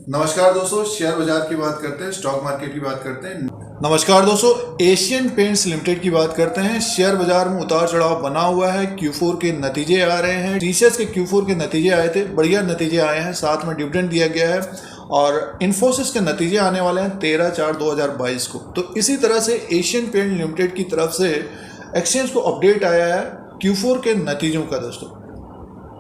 नमस्कार दोस्तों, शेयर बाजार की बात करते हैं, स्टॉक मार्केट की बात करते हैं। नमस्कार दोस्तों, एशियन पेंट्स लिमिटेड की बात करते हैं। शेयर बाजार में उतार चढ़ाव बना हुआ है। Q4 के नतीजे आ रहे हैं। टीसीएस के Q4 के नतीजे आए थे, बढ़िया नतीजे आए हैं, साथ में डिविडेंड दिया गया है और इन्फोसिस के नतीजे आने वाले हैं 13/4/2022 को। तो इसी तरह से एशियन पेंट लिमिटेड की तरफ से एक्सचेंज को अपडेट आया है Q4 के नतीजों का दोस्तों,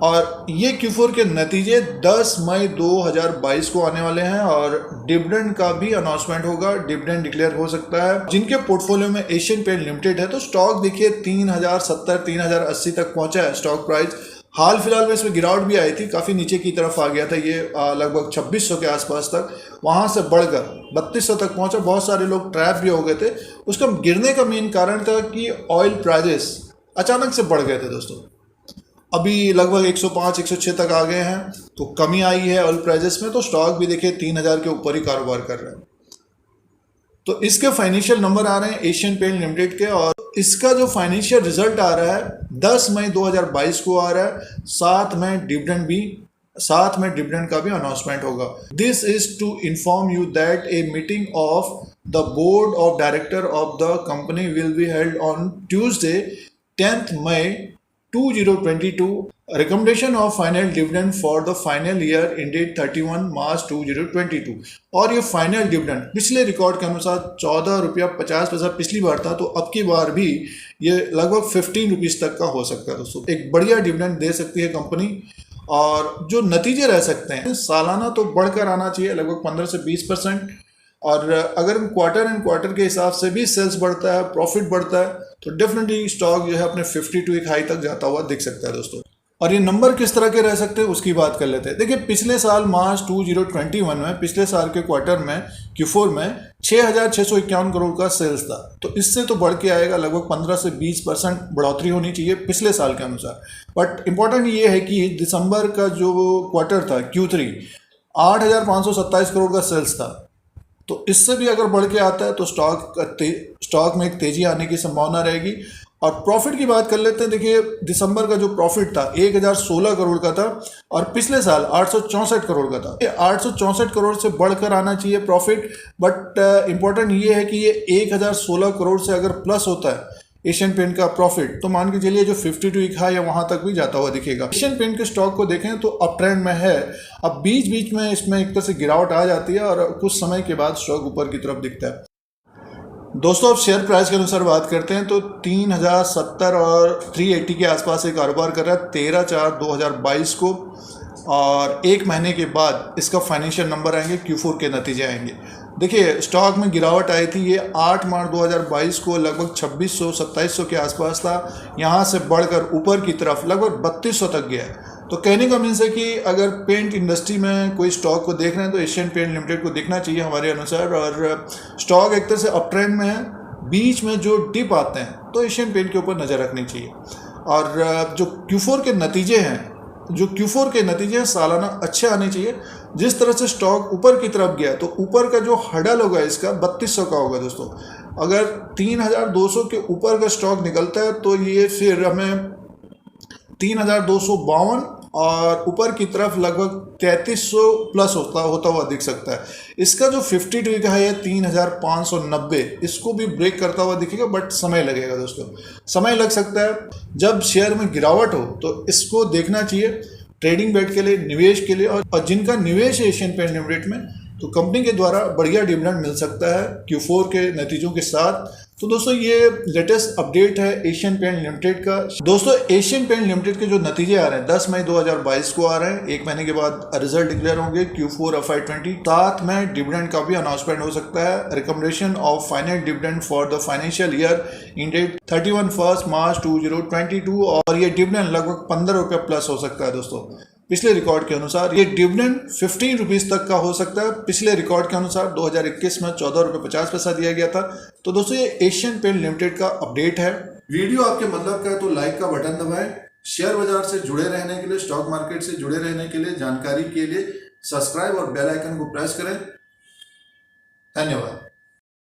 और ये Q4 के नतीजे 10 मई 2022 को आने वाले हैं और डिविडेंड का भी अनाउंसमेंट होगा। डिविडेंड डिक्लेयर हो सकता है। जिनके पोर्टफोलियो में एशियन पेंट लिमिटेड है तो स्टॉक देखिए 3070 3080 तक पहुंचा है स्टॉक प्राइस। हाल फिलहाल में इसमें गिरावट भी आई थी, काफ़ी नीचे की तरफ आ गया था ये, लगभग 2600 के आसपास तक, वहाँ से बढ़कर 3200 तक पहुंचा। बहुत सारे लोग ट्रैप भी हो गए थे। उसका गिरने का मेन कारण था कि ऑयल प्राइजेस अचानक से बढ़ गए थे दोस्तों। अभी लगभग 105 106 तक आ गए हैं, तो कमी आई है ऑयल प्राइजेस में। तो स्टॉक भी देखिए 3000 के ऊपर ही कारोबार कर रहे हैं। तो इसके फाइनेंशियल नंबर आ रहे हैं एशियन पेंट लिमिटेड के, और इसका जो फाइनेंशियल रिजल्ट आ रहा है 10 मई 2022 को आ रहा है। साथ में डिविडेंड का भी अनाउंसमेंट होगा। This is to inform you that a meeting of the board of director of the company will be held on Tuesday 10th May 2022. Recommendation of final dividend for the final year ended 31 मार्च 2022. और ये final dividend पिछले record के अनुसार 14 रुपया 50 पैसा पिछली बार था, तो अब की बार भी ये लगभग 15 रुपीज़ तक का हो सकता है दोस्तों। एक बढ़िया डिविडेंड दे सकती है कंपनी, और जो नतीजे रह सकते हैं सालाना तो बढ़कर आना चाहिए लगभग 15 से 20%। और अगर क्वार्टर एंड क्वार्टर के हिसाब से भी सेल्स बढ़ता है, प्रॉफिट बढ़ता है, तो डेफिनेटली स्टॉक जो है अपने 52 एक हाई तक जाता हुआ दिख सकता है दोस्तों। और ये नंबर किस तरह के रह सकते हैं उसकी बात कर लेते हैं। देखिए पिछले साल मार्च 2021 में, पिछले साल के क्वार्टर में Q4 में 6651 करोड़ का सेल्स था। तो इससे तो बढ़ के आएगा, लगभग 15 से 20% बढ़ोतरी होनी चाहिए पिछले साल के अनुसार। बट इंपॉर्टेंट ये है कि दिसंबर का जो क्वार्टर था Q3 8527 करोड़ का सेल्स था। तो इससे भी अगर बढ़ के आता है तो स्टॉक में एक तेजी आने की संभावना रहेगी। और प्रॉफिट की बात कर लेते हैं। देखिए दिसंबर का जो प्रॉफिट था 1016 करोड़ का था, और पिछले साल 864 करोड़ का था। 864 करोड़ से बढ़कर आना चाहिए प्रॉफिट, बट इम्पोर्टेंट ये है कि ये 1016 करोड़ से अगर प्लस होता है एशियन पेंट का प्रॉफिट, तो मान के चलिए जो 52 एक हाई है वहां तक भी जाता हुआ दिखेगा। एशियन पेंट के स्टॉक को देखें तो अप ट्रेंड में है। अब बीच बीच में इसमें एक तरह से गिरावट आ जाती है और कुछ समय के बाद स्टॉक ऊपर की तरफ दिखता है दोस्तों। अब शेयर प्राइस के अनुसार बात करते हैं तो 3070 और 380 के आसपास ये कारोबार कर रहा है 13/4/2022 को, और एक महीने के बाद इसका फाइनेंशियल नंबर आएंगे, Q4 के नतीजे आएंगे। देखिए स्टॉक में गिरावट आई थी, ये 8 मार्च 2022 को लगभग 2600-2700 के आसपास था। यहाँ से बढ़कर ऊपर की तरफ लगभग 3200 तक गया है। तो कहने का मीन्स है कि अगर पेंट इंडस्ट्री में कोई स्टॉक को देख रहे हैं तो एशियन पेंट लिमिटेड को देखना चाहिए हमारे अनुसार। और स्टॉक एक तरह से अप ट्रेंड में है, बीच में जो डिप आते हैं तो एशियन पेंट के ऊपर नज़र रखनी चाहिए। और जो Q4 के नतीजे हैं सालाना अच्छे आने चाहिए। जिस तरह से स्टॉक ऊपर की तरफ गया तो ऊपर का जो हडल होगा इसका 3200 का होगा दोस्तों। अगर 3200 के ऊपर का स्टॉक निकलता है तो ये फिर हमें 3252 और ऊपर की तरफ लगभग 3300 प्लस होता हुआ दिख सकता है। इसका जो 52 का है 3590, इसको भी ब्रेक करता हुआ दिखेगा, बट समय लगेगा दोस्तों, समय लग सकता है। जब शेयर में गिरावट हो तो इसको देखना चाहिए ट्रेडिंग बेट के लिए, निवेश के लिए। और जिनका निवेश है एशियन पेंट लिमिटेड में, तो कंपनी के द्वारा बढ़िया डिविडेंड मिल सकता है Q4 के नतीजों के साथ। तो दोस्तों ये लेटेस्ट अपडेट है एशियन पेंट लिमिटेड का। दोस्तों एशियन पेंट लिमिटेड के जो नतीजे आ रहे हैं 10 मई 2022 को आ रहे हैं। एक महीने के बाद रिजल्ट डिक्लेयर होंगे Q4 FY20। साथ में डिविडेंड का भी अनाउंसमेंट हो सकता है। Recommendation of final dividend for the financial year ended 31 मार्च 2022, और ये डिविडेंड लगभग 15 रुपये प्लस हो सकता है दोस्तों। पिछले रिकॉर्ड के अनुसार ये डिविडेंड 15 रुपीज़ तक का हो सकता है। पिछले रिकॉर्ड के अनुसार 2021 में 14 रुपये 50 पैसा दिया गया था। तो दोस्तों ये एशियन पेंट लिमिटेड का अपडेट है। वीडियो आपके मतलब का है तो लाइक का बटन दबाएं। शेयर बाजार से जुड़े रहने के लिए, स्टॉक मार्केट से जुड़े रहने के लिए, जानकारी के लिए सब्सक्राइब और बेल आइकन को प्रेस करें। धन्यवाद।